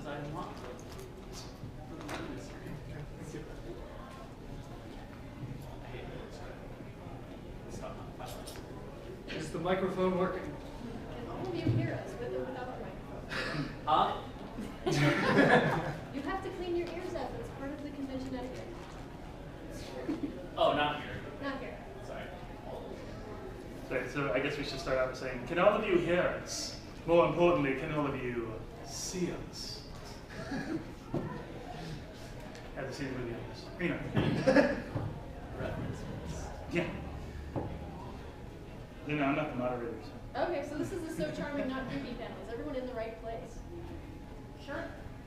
I want. Is the microphone working? Can all of you hear us with or without the microphone? Huh? You have to clean your ears out. That's part of the convention etiquette. Oh, not here. Not here. Sorry. Right, so I guess we should start out by saying, can all of you hear us? More importantly, can all of you see us? Have to see the movie on this. Anyway. Reference. Yeah. You know, I'm not the moderator. So. Okay, so this is the So Charming Not Creepy panel. Is everyone in the right place? Sure.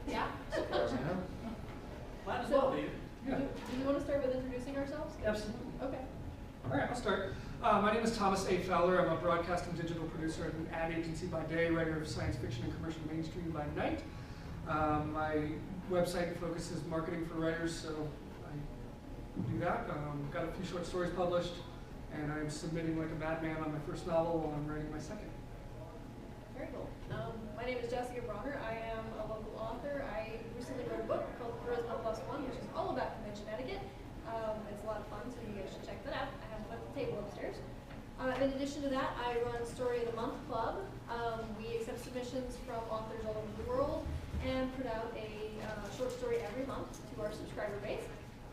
Yeah? Might as So- well be. Yeah. Do you want to start with introducing ourselves? Absolutely. Okay. All right, I'll start. My name is Thomas A. Fowler. I'm a broadcast and digital producer at an ad agency by day, writer of science fiction and commercial mainstream by night. My website focuses marketing for writers, so I do that. Got a few short stories published, and I'm submitting like a madman on my first novel while I'm writing my second. Very cool. My name is Jessica Bronner. I am a local author. I recently wrote a book called Charisma Plus One, which is all about convention etiquette. It's a lot of fun, so you guys should check that out. I have one at the table upstairs. In addition to that, I run Story of the Month Club. We accept submissions from authors all over the world and put out a short story every month to our subscriber base,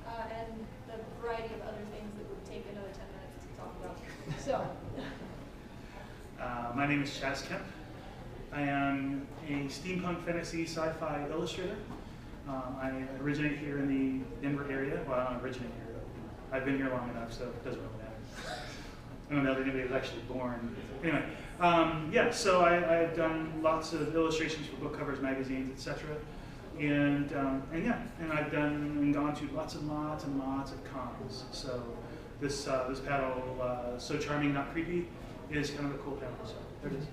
and a variety of other things that would take another 10 minutes to talk about. So, My name is Chaz Kemp. I am a steampunk fantasy sci-fi illustrator. I originate here in the Denver area. Well, I don't originate here, but I've been here long enough, so it doesn't really matter. I don't know if anybody was actually born. Anyway, yeah, so I've done lots of illustrations for book covers, magazines, etc. And yeah, and I've done and gone to lots and lots and lots of cons. So this panel, So Charming Not Creepy, is kind of a cool panel. So there it is.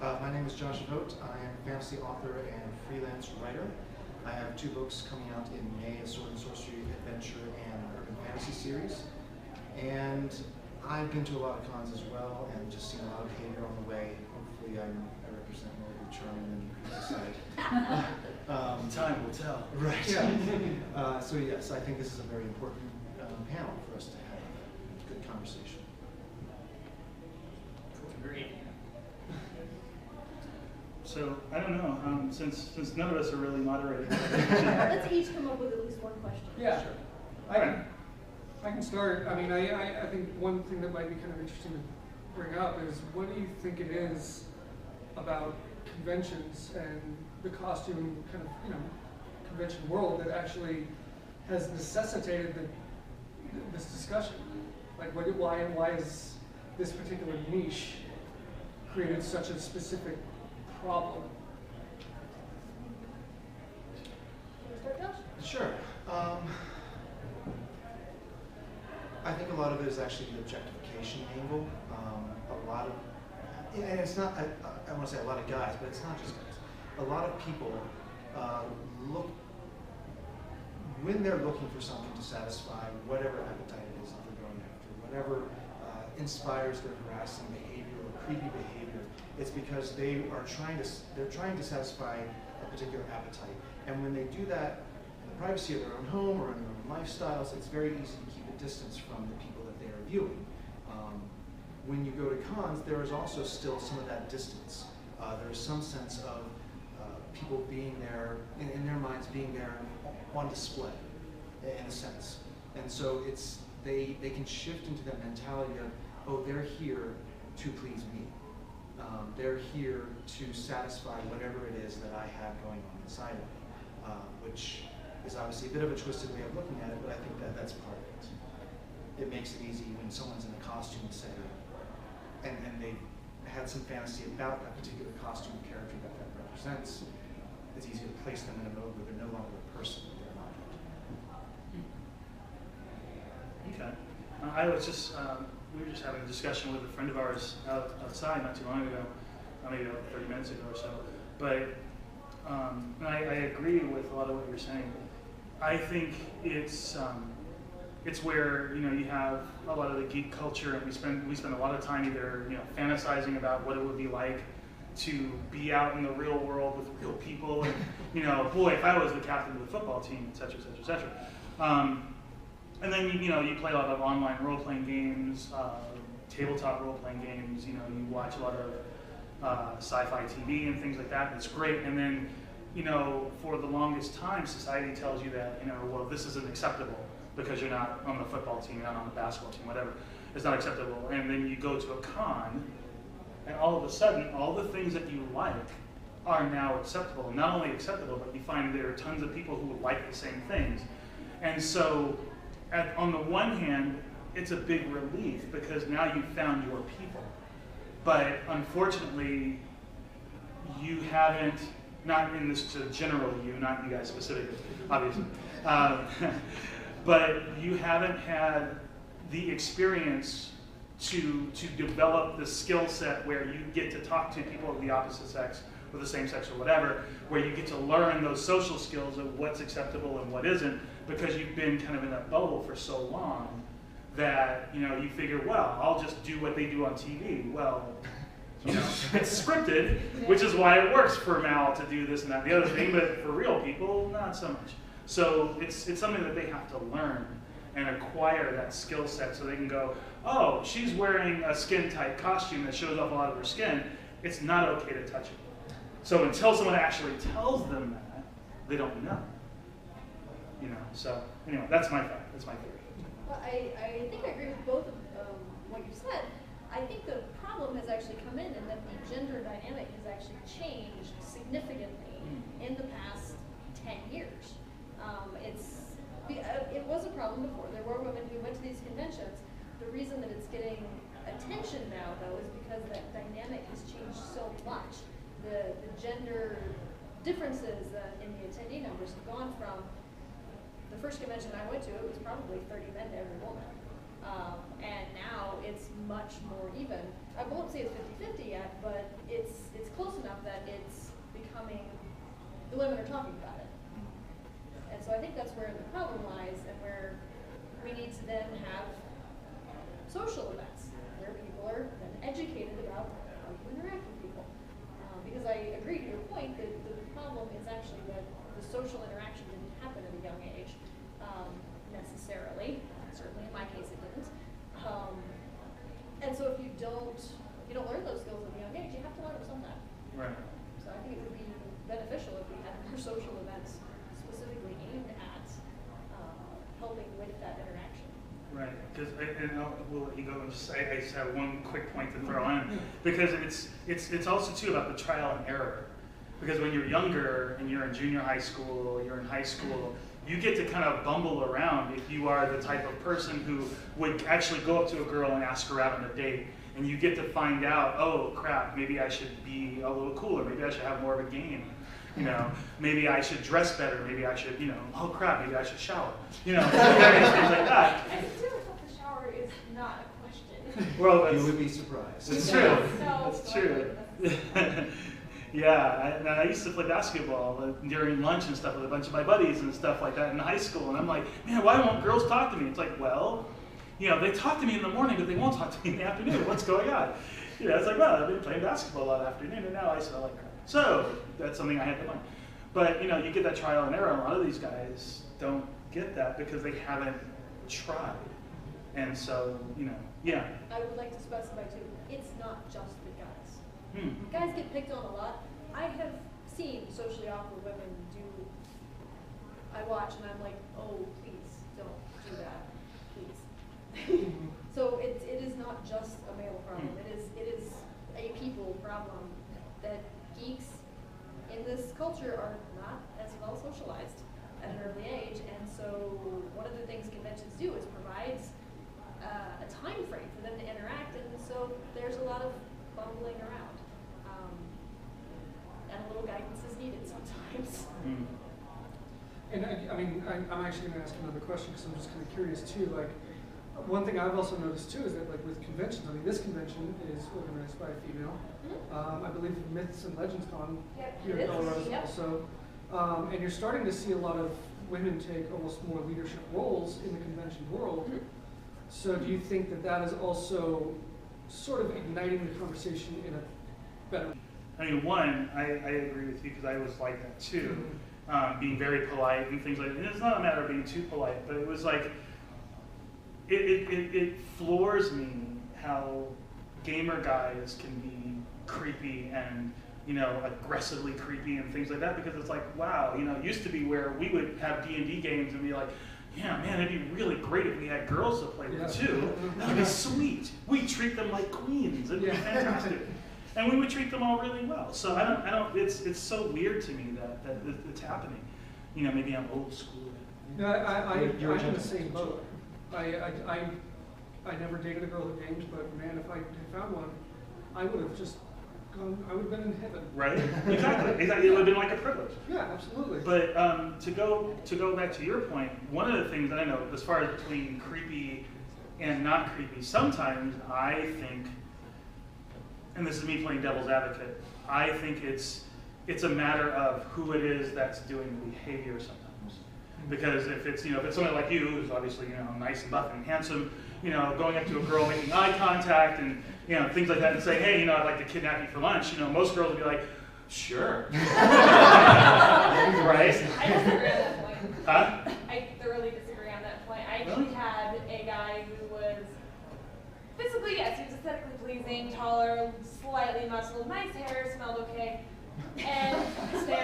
My name is Josh Vogt. I am a fantasy author and freelance writer. I have 2 books coming out in May, a sword and sorcery adventure and urban fantasy series. And I've been to a lot of cons as well and just seen a lot of behavior on the way. Hopefully I represent more of the charming than the creepy side. Time will tell. Right. Yeah. So yes, I think this is a very important panel for us to have a good conversation. Great. So I don't know, since none of us are really moderating. let's each come up with at least one question. Yeah, Sure. I can start. I mean, I think one thing that might be kind of interesting to bring up is, what do you think it is about conventions and the costume kind of, convention world that actually has necessitated this discussion? Like, why is this particular niche created such a specific problem? Can we start, Josh? Sure. I think a lot of it is actually the objectification angle. A lot of, and it's not, I want to say a lot of guys, but it's not just guys. A lot of people when they're looking for something to satisfy whatever appetite it is that they're going after, whatever inspires their harassing behavior or creepy behavior, it's because they're trying to satisfy a particular appetite. And when they do that in the privacy of their own home or in their own lifestyles, it's very easy to keep a distance from the people that they are viewing. When you go to cons, there is also still some of that distance. There is some sense of people being there, in their minds being there on display, in a sense. And so they can shift into that mentality of, oh, they're here to please me. They're here to satisfy whatever it is that I have going on inside of me, which is obviously a bit of a twisted way of looking at it, but I think that's part of it. It makes it easy when someone's in a costume setting and they've had some fantasy about that particular costume character that represents. It's easy to place them in a mode where they're no longer a person, they're an object. Okay. I was just, we were just having a discussion with a friend of ours outside not too long ago, maybe about 30 minutes ago or so. But and I agree with a lot of what you're saying. I think it's where you have a lot of the geek culture, and we spend a lot of time either fantasizing about what it would be like to be out in the real world with real people, and you know, boy, if I was the captain of the football team, et cetera, et cetera, et cetera. And then you play a lot of online role-playing games, tabletop role-playing games. You know, you watch a lot of sci-fi TV and things like that. It's great. And then, you know, for the longest time, society tells you that, you know, well, this isn't acceptable because you're not on the football team, you're not on the basketball team, whatever. It's not acceptable. And then you go to a con, and all of a sudden, all the things that you like are now acceptable. Not only acceptable, but you find there are tons of people who like the same things. And so, on the one hand, it's a big relief because now you've found your people. But unfortunately, you haven't, not in this to general you, not you guys specifically, obviously, but you haven't had the experience to develop the skill set where you get to talk to people of the opposite sex or the same sex or whatever, where you get to learn those social skills of what's acceptable and what isn't, because you've been kind of in that bubble for so long that, you know, you figure, well, I'll just do what they do on TV. Well, you know, it's scripted, which is why it works for Mal to do this and that and the other thing, but for real people, not so much. So it's something that they have to learn and acquire that skill set so they can go, oh, she's wearing a skin-tight costume that shows off a lot of her skin. It's not okay to touch it. So until someone actually tells them that, they don't know. You know, so anyway, that's my thought. That's my theory. Well, I think I agree with both of what you said. I think the problem has actually come in that the gender dynamic has actually changed significantly in the past 10 years. It was a problem before. There were women who went to these conventions. The reason that it's getting attention now, though, is because that dynamic has changed so much. The gender differences in the attendee numbers have gone from the first convention I went to, it was probably 30 men to every woman. And now it's much more even. I won't say it's 50-50 yet, but it's close enough that it's becoming, the women are talking about it. And so I think that's where the problem lies, and where we need to then have social events where people are then educated about how you interact with people. Because I agree to your point that the problem is actually that the social interaction didn't happen at a young age, necessarily. Certainly in my case it didn't. And so if you don't learn those skills at a young age, you have to learn them sometime. Right. So I think it would be beneficial if we had more social events specifically aimed at helping with that interaction. Right, because we'll let you go. I just have one quick point to throw in, because it's also too about the trial and error. Because when you're younger and you're in junior high school, you're in high school, you get to kind of bumble around if you are the type of person who would actually go up to a girl and ask her out on a date, and you get to find out, oh crap, maybe I should be a little cooler, maybe I should have more of a game. You know, maybe I should dress better. Maybe I should, you know, oh crap, maybe I should shower. You know, various things like that. I still thought the shower is not a question. Well, You would be surprised. it's true. No, It's true. Yeah, I used to play basketball during lunch and stuff with a bunch of my buddies and stuff like that in high school. And I'm like, man, why won't girls talk to me? It's like, well, you know, they talk to me in the morning, but they won't talk to me in the afternoon. What's going on? You know, it's like, well, I've been playing basketball all afternoon, and now I smell like crap. So that's something I had to learn. But, you know, you get that trial and error. A lot of these guys don't get that because they haven't tried. And so, you know, yeah. I would like to specify too, it's not just the guys. Hmm. Guys get picked on a lot. I have seen socially awkward women do, I watch and I'm like, oh, please don't do that, please. So it is not just a male problem. It is a people problem that geeks in this culture are not as well socialized at an early age. And so one of the things conventions do is provides a time frame for them to interact, and so there's a lot of bumbling around. And a little guidance is needed sometimes. Hmm. And I mean, I'm actually going to ask another question because I'm just kind of curious too. Like, one thing I've also noticed too is that, like, with conventions, I mean, this convention is organized by a female. I believe Myths and Legends Con here in Colorado also. And you're starting to see a lot of women take almost more leadership roles in the convention world. So do you think that that is also sort of igniting the conversation in a better way? I mean, one, I agree with you because I was like that too, being very polite and things like that. And it's not a matter of being too polite, but it was like, it floors me how gamer guys can be creepy and, you know, aggressively creepy and things like that, because it's like, wow, you know, it used to be where we would have D&D games and be like, yeah, man, it'd be really great if we had girls to play with too. That would be sweet. We treat them like queens. It'd be fantastic. And we would treat them all really well. So I don't. It's so weird to me that it's happening. You know, maybe I'm old school. No, I'm in the same boat. I never dated a girl who games, but man, if I had found one, I would have just gone. I would have been in heaven. Right? Exactly. It would have been like a privilege. Yeah, absolutely. But to go back to your point, one of the things that I know, as far as between creepy and not creepy, sometimes I think, and this is me playing devil's advocate, I think it's a matter of who it is that's doing the behavior sometimes. Because if it's somebody like you, who's obviously, you know, nice and buff and handsome, you know, going up to a girl, making eye contact and, you know, things like that, and saying, hey, you know, I'd like to kidnap you for lunch, you know, most girls would be like, sure. Right? I disagree on that point. Huh? I thoroughly disagree on that point. I actually had a guy who was physically, yes, he was aesthetically pleasing, taller, slightly muscled, nice hair, smelled okay. And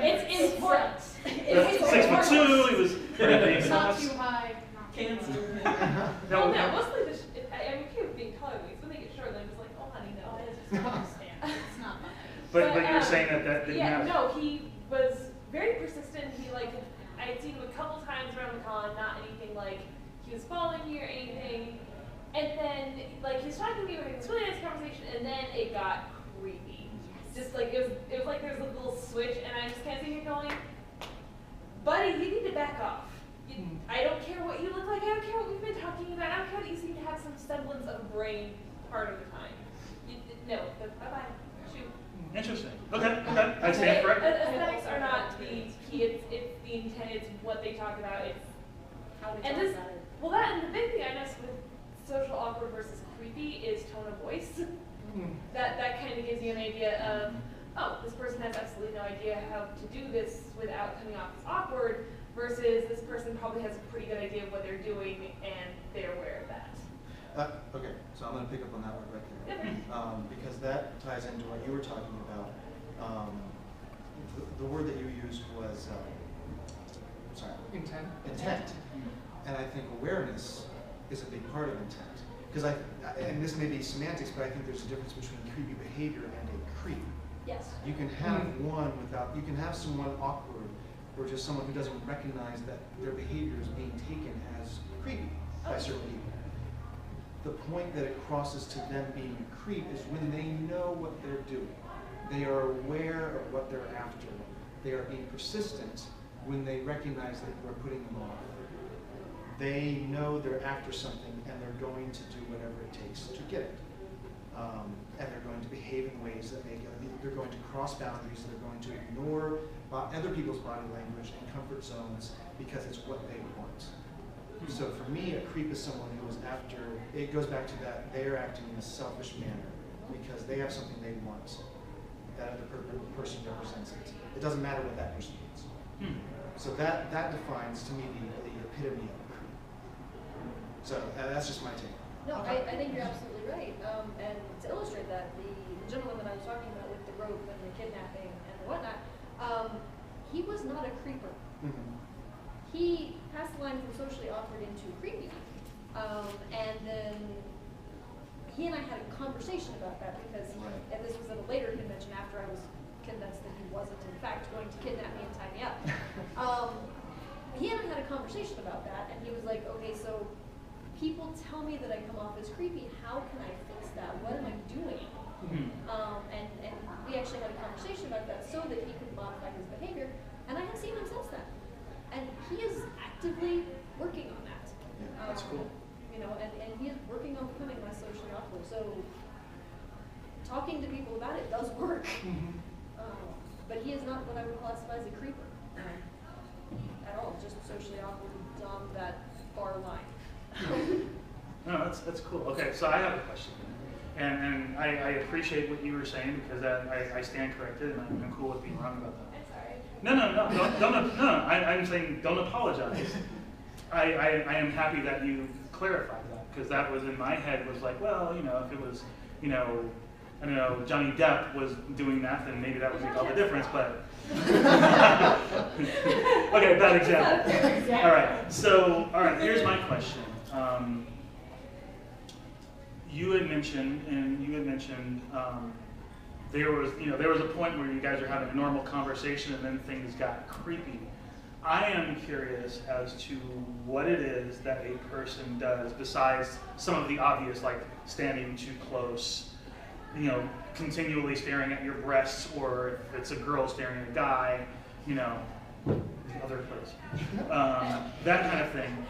it's important. It's 6'2", he was pretty not too high. Cancer. Well, no, mostly I'm okay with being colorblind. When they get short, I'm just like, oh honey, no, I just don't understand. It's not mine. But you're saying that didn't yeah, happen. no, he was very persistent. He I had seen him a couple times around the con, not anything like he was following me or anything. And then like he was talking to me, we were having this really nice conversation, and then it got creepy. Just like it was like there was a little switch, and I'm just kind of sitting here going, buddy, you need to back off. I don't care what you look like. I don't care what we've been talking about. I don't care that you seem to have some semblance of a brain part of the time. No, bye-bye. Shoot. Interesting. Okay. I stand corrected. Aesthetics are not the key. It's the intent. It's what they talk about. It's How they and talk this. about it. Well, that and the big thing I noticed with social awkward versus creepy is tone of voice. That kind of gives you an idea of, oh, this person has absolutely no idea how to do this without coming off as awkward, versus this person probably has a pretty good idea of what they're doing and they're aware of that. Okay, so I'm going to pick up on that word right there. Okay. Because that ties into what you were talking about. The word that you used was, Intent. Intent. And I think awareness is a big part of intent. Because and this may be semantics, but I think there's a difference between creepy behavior and a creep. Yes. You can have you can have someone awkward, or just someone who doesn't recognize that their behavior is being taken as creepy by certain people. The point that it crosses to them being a creep is when they know what they're doing. They are aware of what they're after. They are being persistent when they recognize that you are putting them off. They know they're after something and they're going to do whatever it takes to get it. And they're going to behave in ways that they're going to cross boundaries, they're going to ignore other people's body language and comfort zones because it's what they want. So for me, a creep is someone who is after, it goes back to that they're acting in a selfish manner because they have something they want. That other person represents it. It doesn't matter what that person wants. So that defines to me the epitome of a creep. So that's just my take. No, I think you're absolutely right. And to illustrate that, the gentleman that I was talking about with the rope and the kidnapping and the whatnot, he was not a creeper. He passed the line from socially awkward into creepy. And then he and I had a conversation about that because and this was at a later convention after I was convinced that he wasn't in fact going to kidnap me and tie me up. He and I had a conversation about that, and he was like, okay, so people tell me that I come off as creepy. How can I fix that? What am I doing? And we actually had a conversation about that so that he could modify his behavior, and I have seen him since then. And he is actively working on that. Yeah, that's cool. You know, and he is working on becoming less socially awkward. So talking to people about it does work. But he is not what I would classify as a creeper at all, just socially awkward on that far line. No, that's cool. Okay, so I have a question. And I appreciate what you were saying because I stand corrected and I'm cool with being wrong about that. I'm sorry. No. I'm saying don't apologize. I am happy that you clarified that because that was in my head was like, well, you know, if it was, you know, I don't know, Johnny Depp was doing that, then maybe that would make all the difference, but. Okay, bad example. All right, so, here's my question. You had mentioned there was a point where you guys are having a normal conversation and then things got creepy. I am curious as to what it is that a person does besides some of the obvious, like standing too close, you know, continually staring at your breasts, or if it's a girl staring at a guy, you know, the other place, that kind of thing.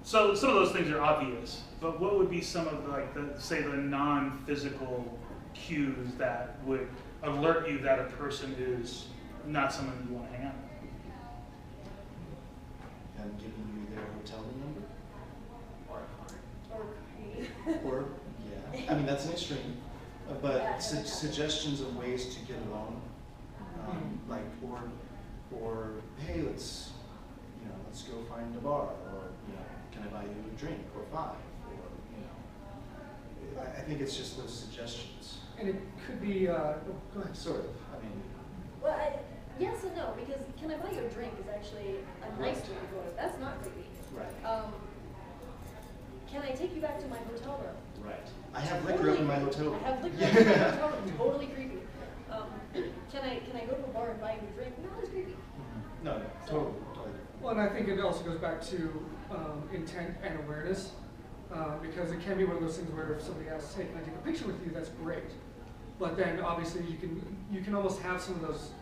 So some of those things are obvious, but what would be some of the non-physical cues that would alert you that a person is not someone you want to hang out with? And giving you their hotel number? Or Or, yeah, I mean, that's an extreme, but suggestions of ways to get along, like, or hey, let's go find a bar, or, you know, can I buy you a drink, or 5, or, you know, I think it's just those suggestions. And it could be, go ahead. Sort of, I mean. well, yes and no, because can I buy you a drink is actually a nice way to go. That's not creepy. Right. Can I take you back to my hotel room? Right. I have liquor up in my hotel room. I have liquor up in my hotel room. Totally creepy. Can I go to a bar and buy you a drink? Not as creepy. No, totally. Well, and I think it also goes back to intent and awareness, because it can be one of those things where if somebody asks, hey, can I take a picture with you, that's great. But then obviously you can almost have some of those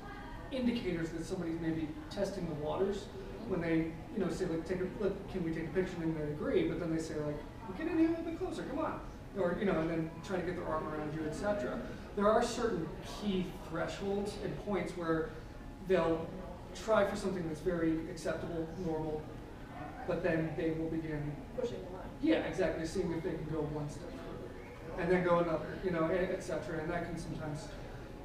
indicators that somebody's maybe testing the waters when they, you know, say like, can we take a picture, and they agree, but then they say like, well, get in here a little bit closer, come on. Or, you know, and then try to get their arm around you, etc. There are certain key thresholds and points where they'll try for something that's very acceptable, normal, but then they will begin Pushing the line. yeah, exactly, seeing if they can go one step further, and then go another, you know, etc. And that can sometimes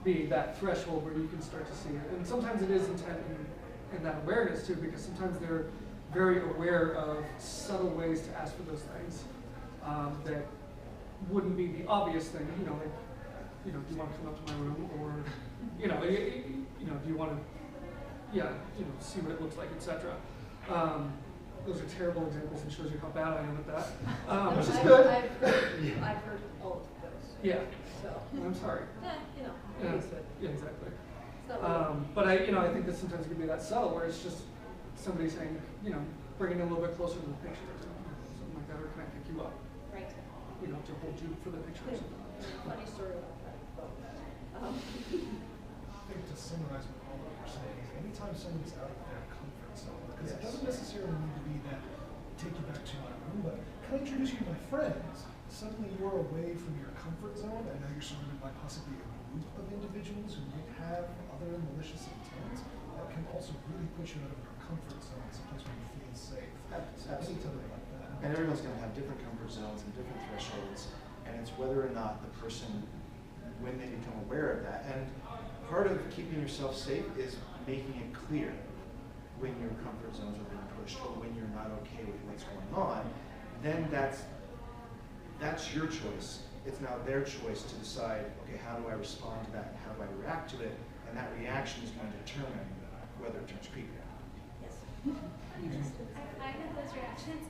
be that threshold where you can start to see it. And sometimes it is intent and that awareness too, because sometimes they're very aware of subtle ways to ask for those things that wouldn't be the obvious thing, you know, like, you know, do you want to come up to my room, or, you know, do you want to, yeah, you know, see what it looks like, etc. Those are terrible examples and shows you how bad I am at that, which is good. I've heard all of those. Yeah. So. I'm sorry. You know. Yeah, exactly. So, But I think that sometimes it can be that subtle where it's just somebody saying, you know, bringing it a little bit closer to the picture, or something like that, or can I pick you up? right. You know, to hold you for the picture or something. Funny story about that. I think to summarize what all of you are saying, anytime someone's out of their comfort zone, because it doesn't necessarily need to be that take you back to my room, but can I introduce you to my friends? Suddenly you're away from your comfort zone, and now you're surrounded by possibly a group of individuals who might have other malicious intent. That can also really put you out of your comfort zone, someplace where you feel safe. So anytime like that. And everyone's going to have different comfort zones and different thresholds, and it's whether or not the person, when they become aware of that. And part of keeping yourself safe is making it clear when your comfort zones are being pushed, or when you're not okay with what's going on. Then that's your choice. It's now their choice to decide, okay, how do I respond to that, and how do I react to it? And that reaction is going to determine whether it turns creepy or not. Yes. I know those reactions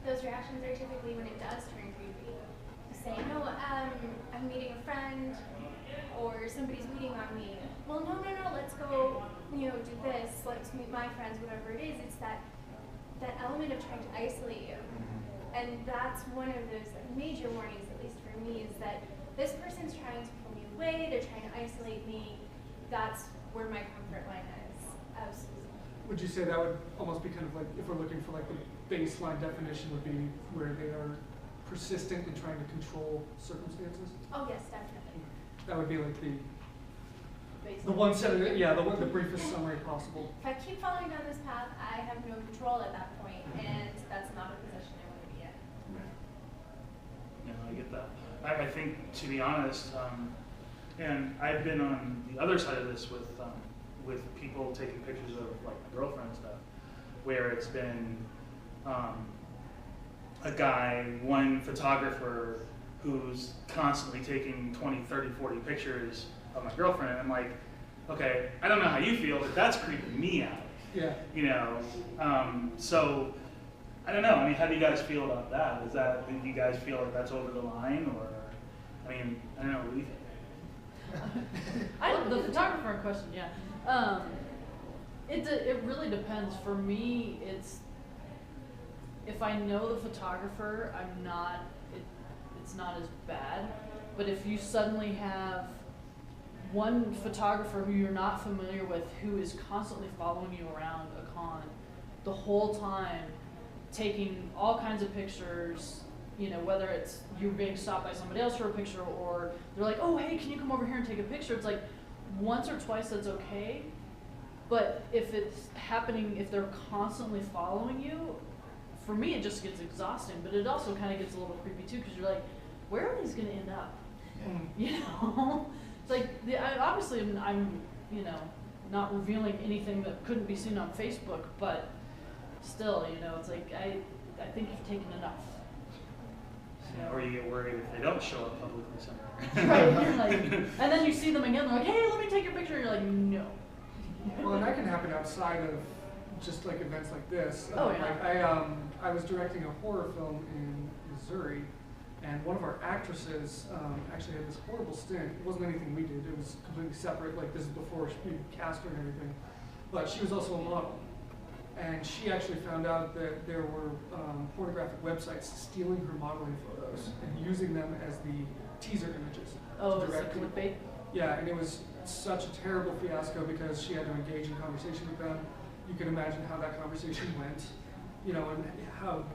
are typically when it does turn creepy. You say, no, I'm meeting a friend, or somebody's waiting on me. Well, no, let's go, you know, do this, let's meet my friends, whatever it is. It's that element of trying to isolate you. And that's one of those major warnings, at least for me, is that this person's trying to pull me away, they're trying to isolate me. That's where my comfort line is. Absolutely. Would you say that would almost be kind of like, if we're looking for like the baseline definition, would be where they are persistent in trying to control circumstances? Oh yes, definitely. That would be like the Basically. one sentence, yeah, the briefest summary possible. If I keep following down this path, I have no control at that point, and that's not a position I want to be in. You know, I get that. I think, to be honest, and I've been on the other side of this with people taking pictures of like my girlfriend and stuff, where it's been a guy, one photographer who's constantly taking 20, 30, 40 pictures of my girlfriend. And I'm like, okay, I don't know how you feel, but that's creeping me out. Yeah. You know, so I don't know. I mean, how do you guys feel about that? Is that, do you guys feel like that's over the line, or, I mean, I don't know, what do you think? The photographer in question, yeah. It really depends. For me, it's, if I know the photographer, it's not as bad. But if you suddenly have one photographer who you're not familiar with, who is constantly following you around a con the whole time, taking all kinds of pictures, you know, whether it's you being stopped by somebody else for a picture, or they're like, oh, hey, can you come over here and take a picture? It's like, once or twice that's okay, but if it's happening, if they're constantly following you, for me it just gets exhausting, but it also kind of gets a little creepy too, because you're like, where are these going to end up? Yeah. You know? It's like, obviously I'm, you know, not revealing anything that couldn't be seen on Facebook, but still, you know, it's like, I think you've taken enough. So. Or you get worried if they don't show up publicly somewhere. Right, you're like, and then you see them again, they're like, hey, let me take your picture, and you're like, no. Well, and that can happen outside of just like events like this. Oh, yeah. Like I was directing a horror film in Missouri, and one of our actresses actually had this horrible stint. It wasn't anything we did, it was completely separate, like this is before we cast her and everything. But she was also a model. And she actually found out that there were pornographic websites stealing her modeling photos and using them as the teaser images. Oh, to it's direct like people. clickbait? Yeah, and it was such a terrible fiasco because she had to engage in conversation with them. You can imagine how that conversation went, you know, and how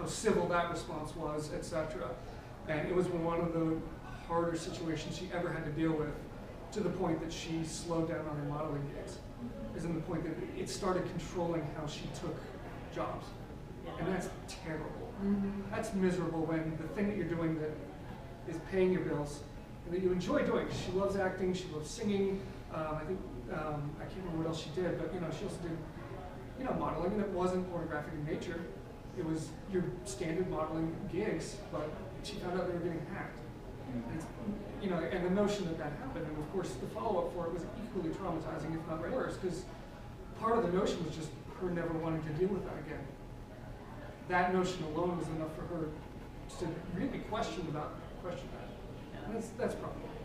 civil that response was, etc. And it was one of the harder situations she ever had to deal with, to the point that she slowed down on her modeling gigs. Is in the point that it started controlling how she took jobs. Yeah. And that's terrible. Mm-hmm. That's miserable when the thing that you're doing that is paying your bills and that you enjoy doing. She loves acting, she loves singing. I think, I can't remember what else she did, but you know, she also did, you know, modeling, and it wasn't pornographic in nature. It was your standard modeling gigs, but she found out they were getting hacked. And it's, you know, and the notion that that happened, and of course the follow-up for it was equally traumatizing, if not worse, because part of the notion was just her never wanting to deal with that again. That notion alone was enough for her to really question that. And that's problematic.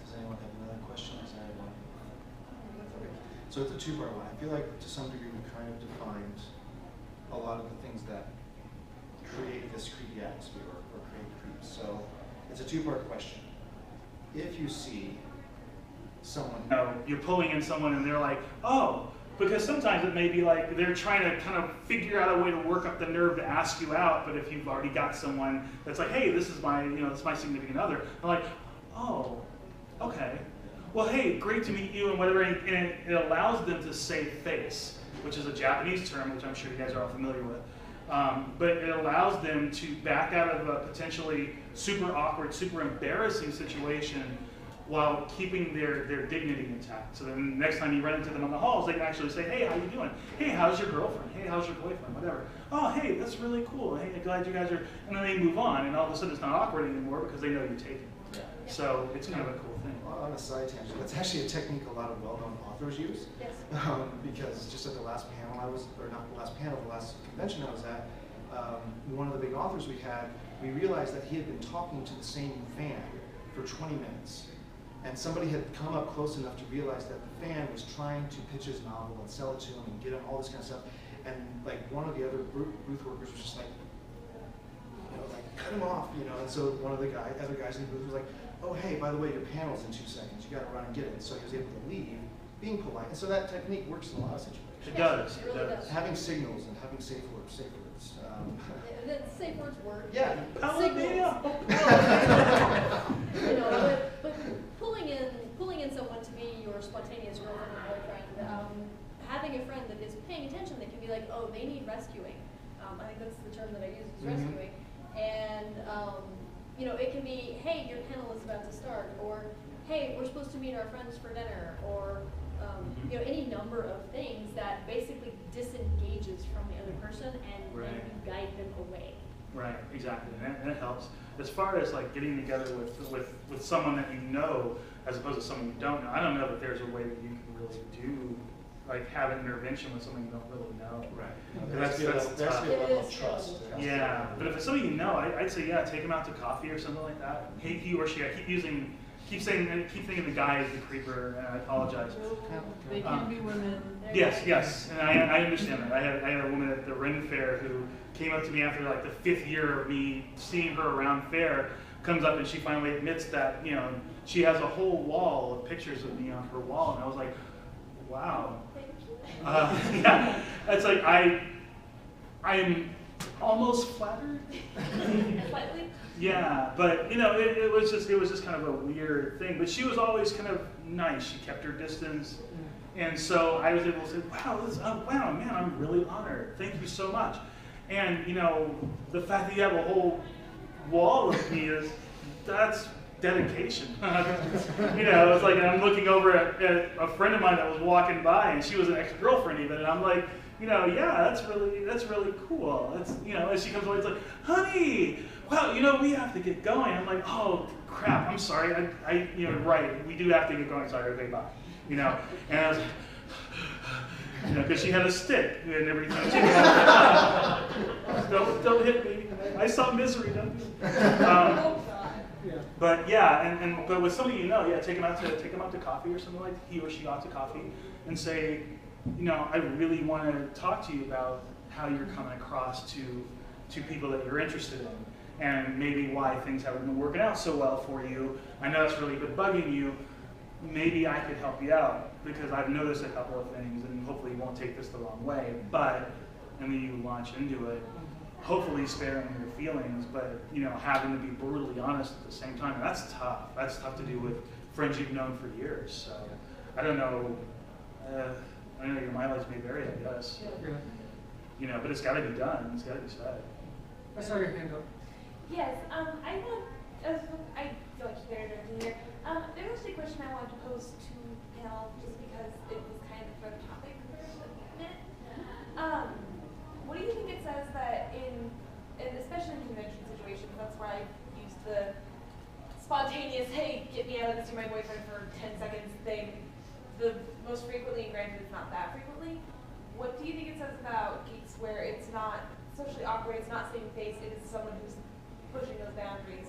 Does anyone have another question? Is there anyone? Okay. So it's a two-part one. I feel like to some degree we kind of defined a lot of the things that create this creepy atmosphere or create creeps. So it's a two-part question. If you see someone, You know, you're pulling in someone and they're like, oh, because sometimes it may be like they're trying to kind of figure out a way to work up the nerve to ask you out, but if you've already got someone that's like, hey, this is my, you know, this is my significant other, they're like, oh, okay. Well, hey, great to meet you and whatever, and it allows them to save face, which is a Japanese term, which I'm sure you guys are all familiar with. But it allows them to back out of a potentially super awkward, super embarrassing situation while keeping their dignity intact. So then next time you run into them on the halls, they can actually say, hey, how you doing? Hey, how's your girlfriend? Hey, how's your boyfriend? Whatever. Oh, hey, that's really cool. Hey, glad you guys are, and then they move on, and all of a sudden it's not awkward anymore because they know you're taking it. So it's kind of a cool thing. on a side tangent, that's actually a technique a lot of well-known authors use. Yes. Because just at the last panel I was, or not the last panel, the last convention I was at, one of the big authors we had, we realized that he had been talking to the same fan for 20 minutes. And somebody had come up close enough to realize that the fan was trying to pitch his novel and sell it to him and get him all this kind of stuff. And like one of the other booth workers was just like, you know, like cut him off, you know. And so one of the other guys in the booth was like, oh, hey, by the way, your panel's in 2 seconds. You got to run and get it. So he was able to leave, being polite. And so that technique works in a lot of situations. It does. It really does. Having signals and having safe words. The safe words work. Yeah. Signals. You know, but pulling in someone to be your spontaneous girlfriend or boyfriend, having a friend that is paying attention that can be like, oh, they need rescuing. I think that's the term that I use, is rescuing. And, you know, it can be, hey, your panel is about to start, or hey, we're supposed to meet our friends for dinner, or you know, any number of things that basically disengages from the other person and then you guide them away. Right, exactly, and it helps. As far as like getting together with someone that you know, as opposed to someone you don't know, I don't know that there's a way that you can really do, like have an intervention with someone you don't really know. Right. That's That's tough. the level of trust. Yeah, but if it's somebody you know, I'd say yeah, take them out to coffee or something like that. He or she, I keep thinking the guy is the creeper, and I apologize. They can be women. Yes, and I understand that. I had a woman at the Ren Fair who came up to me after like the 5th year of me seeing her around fair, comes up and she finally admits that, you know, she has a whole wall of pictures of me on her wall, and I was like, wow. Yeah, it's like I'm almost flattered. Slightly. Yeah, but you know, it was just kind of a weird thing. But she was always kind of nice. She kept her distance, and so I was able to say, "Wow, man, I'm really honored. Thank you so much." And you know, the fact that you have a whole wall of me that's dedication. You know, it's like I'm looking over at a friend of mine that was walking by, and she was an ex-girlfriend even, and I'm like, you know, yeah, that's really cool. That's, you know, and she comes over, it's like, honey, well, you know, we have to get going. I'm like, oh crap, I'm sorry, I you know, right, we do have to get going. Sorry, okay, bye. You know, and I was like, you know, because she had a stick and everything. Don't hit me. I saw misery. Don't But yeah, but with somebody you know, yeah, take them out to coffee or something, like he or she out to coffee, and say, you know, I really want to talk to you about how you're coming across to people that you're interested in, and maybe why things haven't been working out so well for you. I know that's really been bugging you. Maybe I could help you out because I've noticed a couple of things, and hopefully you won't take this the wrong way. But and then you launch into it, hopefully sparing your feelings, but you know, having to be brutally honest at the same time. And that's tough. That's tough to do with friends you've known for years. So I don't know. I know your mileage may vary, I guess. Yeah. You know, but it's got to be done. It's got to be said. I saw your hand up. Yes, I feel like you better directly here. There was a question I wanted to pose to panel just because it was kind of a topic for a minute. What do you think it says that especially in convention situations, that's where I used the spontaneous, hey, get me out of this, you're my boyfriend for 10 seconds thing, the most frequently, and granted it's not that frequently. What do you think it says about geeks where it's not socially awkward, it's not saving face, it is someone who's pushing those boundaries,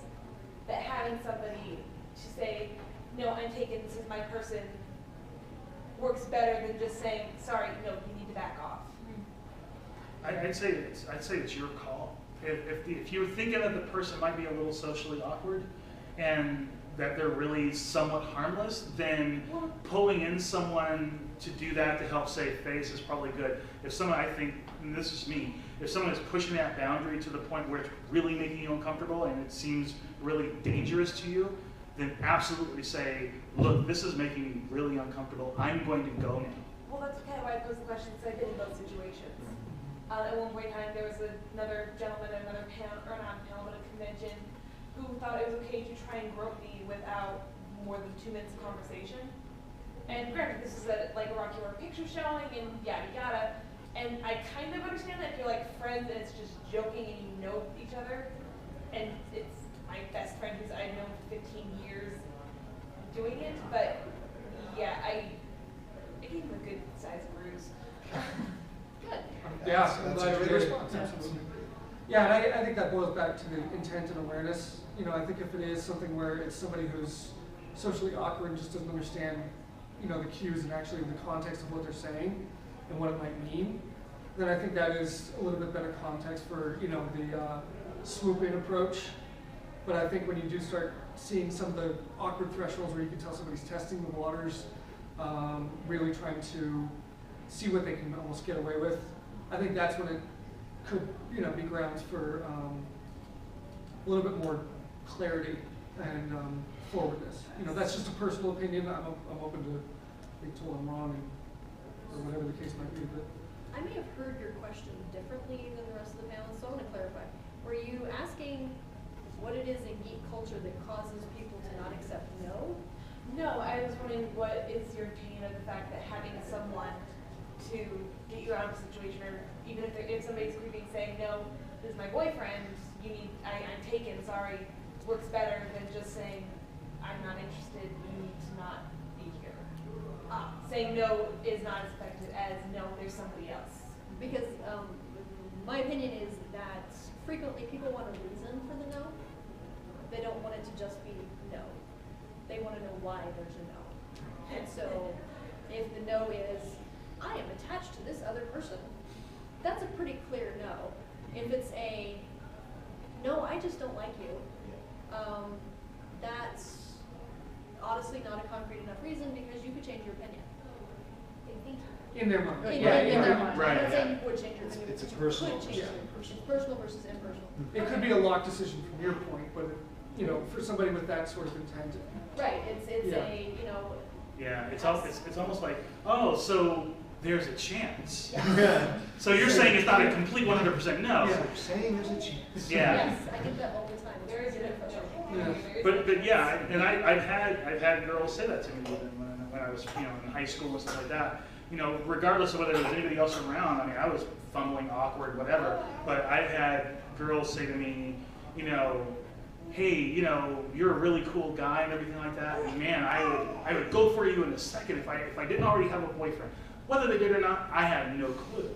that having somebody to say, no, I'm taken, this is my person, works better than just saying, sorry, no, you need to back off? I'd say it's your call. If you're thinking that the person might be a little socially awkward and that they're really somewhat harmless, then pulling in someone to do that to help save face is probably good. If someone, I think, and this is me, if someone is pushing that boundary to the point where it's really making you uncomfortable and it seems really dangerous to you, then absolutely say, look, this is making me really uncomfortable. I'm going to go now. Well, that's kind of why I posed the question, because I've been in both situations. At one point in time, there was another gentleman at another panel, or not panel, but a convention, who thought it was okay to try and grope me without more than 2 minutes of conversation. And granted, this is a Rocky Horror Picture showing, and yada yada. And I kind of understand that if you're like friends and it's just joking and you know each other, and it's my best friend who's I've known for 15 years doing it. But yeah, I gave him a good sized bruise. Good. Yeah, I'm That's glad a we good did. response, absolutely. Yeah, and I think that boils back to the intent and awareness. You know, I think if it is something where it's somebody who's socially awkward and just doesn't understand, you know, the cues and actually the context of what they're saying and what it might mean, then I think that is a little bit better context for, you know, the swoop-in approach. But I think when you do start seeing some of the awkward thresholds where you can tell somebody's testing the waters, really trying to see what they can almost get away with, I think that's when it could, you know, be grounds for a little bit more clarity and forwardness. You know, that's just a personal opinion. I'm open to being told I'm wrong or whatever the case might be. But I may have heard your question differently than the rest of the panelists, so I want to clarify. Were you asking what it is in geek culture that causes people to not accept no? No, I was wondering what is your opinion of the fact that having someone to get you out of a situation, or even if somebody's creeping saying, no, this is my boyfriend, I'm taken, sorry, works better than just saying, I'm not interested, you need to not be here. Saying no is not as effective as no, there's somebody else. Because my opinion is that frequently people want a reason for the no. They don't want it to just be no. They want to know why there's a no. And so if the no is, I am attached to this other person, that's a pretty clear no. If it's a, no, I just don't like you, that's honestly not a concrete enough reason because you could change your opinion. In their mind. In Yeah, their mind. Right, I'm not saying yeah. you would change your opinion. It's a but you personal could change versus it. impersonal. It's personal versus impersonal. It could be a locked decision from your point, but for somebody with that sort of intent. Right, it's Yeah. Yeah, it's almost like, oh, so there's a chance. So you're saying it's not a complete 100% no. Yeah. You're saying there's a chance. Yeah. Yes, I get that all the time. It's very good frustrating. Yeah. But yeah, and I've had girls say that to me even when I was in high school and stuff like that. Regardless of whether there was anybody else around, I mean, I was fumbling, awkward, whatever. But I've had girls say to me, hey, you're a really cool guy and everything like that. And man, I would go for you in a second if I didn't already have a boyfriend. Whether they did or not, I had no clue.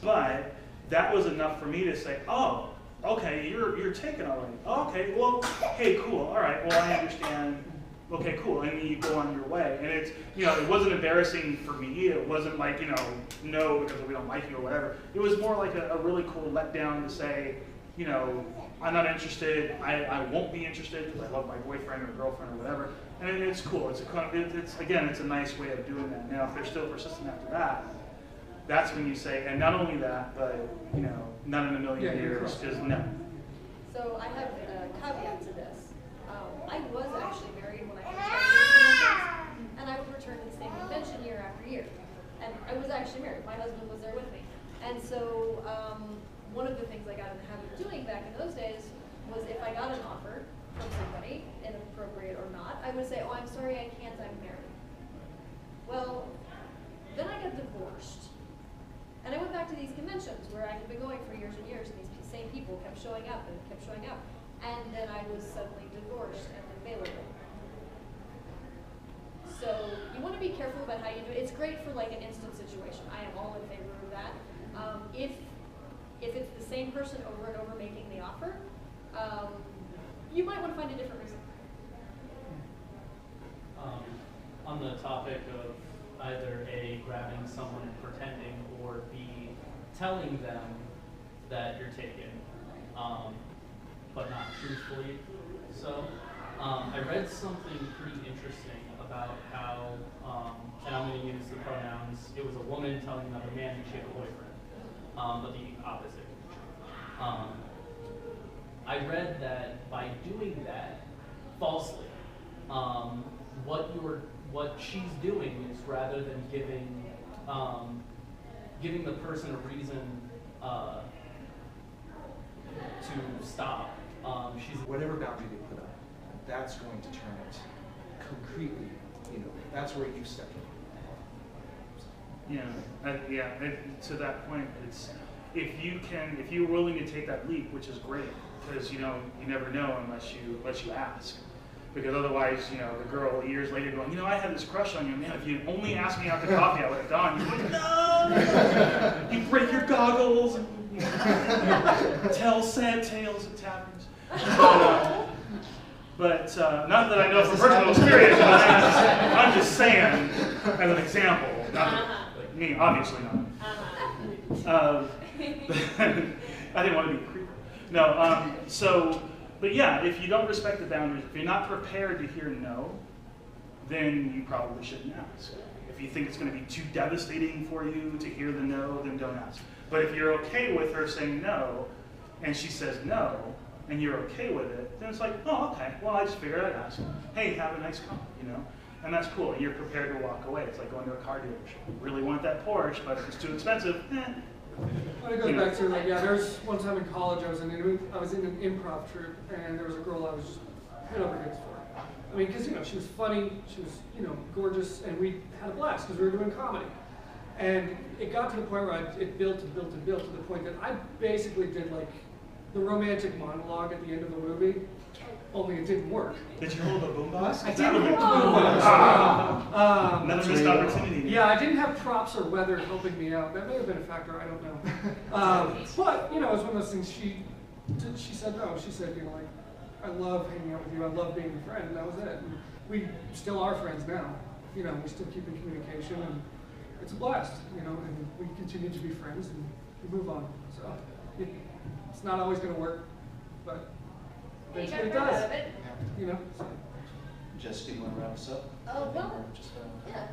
But that was enough for me to say, oh, okay, you're taken already. Oh, okay, well, hey, cool, all right, well, I understand. Okay, cool, and then you go on your way. And it's, it wasn't embarrassing for me. It wasn't like, no, because we don't like you or whatever. It was more like a really cool letdown to say, I'm not interested, I won't be interested because I love my boyfriend or girlfriend or whatever. And it's cool, it's a nice way of doing that. Now, if they're still persistent after that, that's when you say, and not only that, but, not in a million years, just no. So I have a caveat to this. I was actually married when I first started doing and I would return to the same convention year after year. And I was actually married. My husband was there with me. And so one of the things I got in the habit of doing back in those days was if I got an offer from somebody, inappropriate or not, I would say, oh, I'm sorry, I can't, I'm married. Well, then I got divorced. And I went back to these conventions where I had been going for years and years, and these same people kept showing up and kept showing up. And then I was suddenly divorced and available. So you want to be careful about how you do it. It's great for like an instant situation. I am all in favor of that. If it's the same person over and over making the offer, you might want to find a different reason. On the topic of either A, grabbing someone and pretending, or B, telling them that you're taken, but not truthfully so. I read something pretty interesting about how, and I'm going to use the pronouns, it was a woman telling another man that she had a boyfriend, but the opposite. I read that by doing that falsely, what she's doing is rather than giving the person a reason to stop, she's Whatever boundary they put up, that's going to turn it concretely, that's where you step in. To that point, it's if you're willing to take that leap, which is great, because you never know unless you ask. Because otherwise, the girl years later going, I had this crush on you, man, if you'd only asked me out to coffee, I would have gone. You're like, no! You break your goggles and tell sad tales at taverns. But not that I know from personal experience, but I'm just saying as an example. Not like me, obviously not. I didn't want to be a creeper. No, but yeah, if you don't respect the boundaries, if you're not prepared to hear no, then you probably shouldn't ask. If you think it's going to be too devastating for you to hear the no, then don't ask. But if you're okay with her saying no, and she says no, and you're okay with it, then it's like, oh, okay, well, I just figured I'd ask. Hey, have a nice coffee, And that's cool. You're prepared to walk away. It's like going to a car dealership. You really want that Porsche, but if it's too expensive, When it goes back to like, yeah, there's one time in college I was in an improv troupe, and there was a girl I was just head over heels for. I mean, because she was funny, she was gorgeous, and we had a blast because we were doing comedy. And it got to the point where it built and built and built to the point that I basically did like the romantic monologue at the end of the movie, only it didn't work. Did you hold a boombox? I didn't hold a boombox. Another missed opportunity. Yeah, I didn't have props or weather helping me out. That may have been a factor, I don't know. But, it was one of those things she said no. She said, like, I love hanging out with you, I love being a friend, and that was it. And we still are friends now. We still keep in communication, and it's a blast, and we continue to be friends, and we move on. So, it's not always going to work, but eventually it does. So. Jessica, you want to wrap us up? Well, Just, yeah.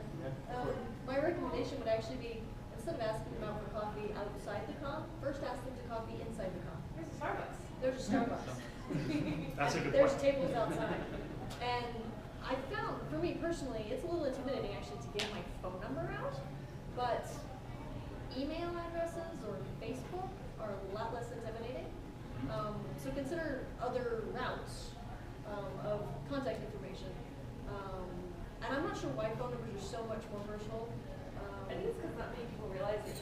My recommendation would actually be, instead of asking them out for coffee outside the con, first ask them to coffee inside the con. There's a Starbucks. There's a Starbucks. That's a good There's point. tables outside. And I found, for me personally, it's a little intimidating actually to get my phone number out, but email addresses or Facebook are a lot less intimidating. So consider other routes of contact information. And I'm not sure why phone numbers are so much more personal. I think it's because not many people realize that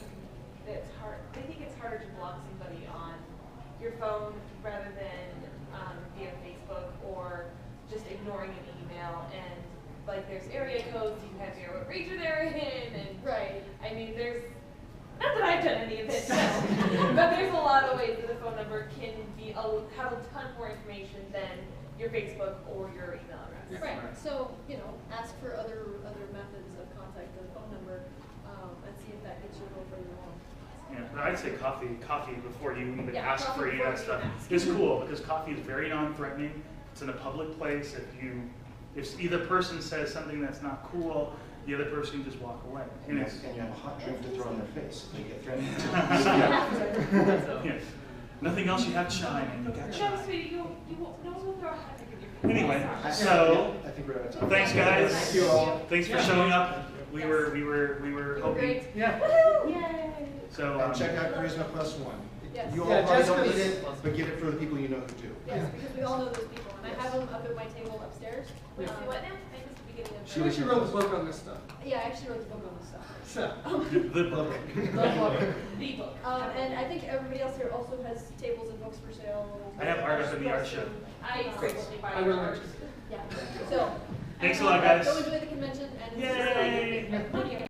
it's hard. They think it's harder to block somebody on your phone rather than via Facebook or just ignoring an email. And like there's area codes, you have your what region they're in, and Right. I mean there's not that I've done any of it, but there's a lot of ways that a phone number can have a ton more information than your Facebook or your email address. Right. So, ask for other methods of contact than the phone number, and see if that gets you a little further along. Yeah, but I'd say coffee before you even Yeah, ask coffee for any of before that you stuff even ask. is cool because coffee is very non-threatening. It's in a public place. If either person says something that's not cool, the other person can just walk away. And you have a hot drink to throw in their face if they get threatened. Yeah. Nothing else you have shine and you got No, shine. sweetie, you won't. No one will throw a hot drink in your face. Anyway, I so think we're out of time. thanks guys. Thank you all. Thanks for showing up. We were hoping. Great. Yeah. Yay! So And check out Charisma +1. Yes. You all Yeah, probably don't Jessica's- need it, but get it for the people you know who do. Yes, because we all know those people, and I have them up at my table upstairs. Wait, see what now? I missed the beginning of She actually wrote the book on this stuff. Yeah, I actually wrote the book on this stuff. So, the book. the book. And I think everybody else here also has tables and books for sale. I have art up in the art show. I frequently buy I really yours. like Yeah, so. Thanks a lot, guys. Go enjoy the convention and. Yay! Money.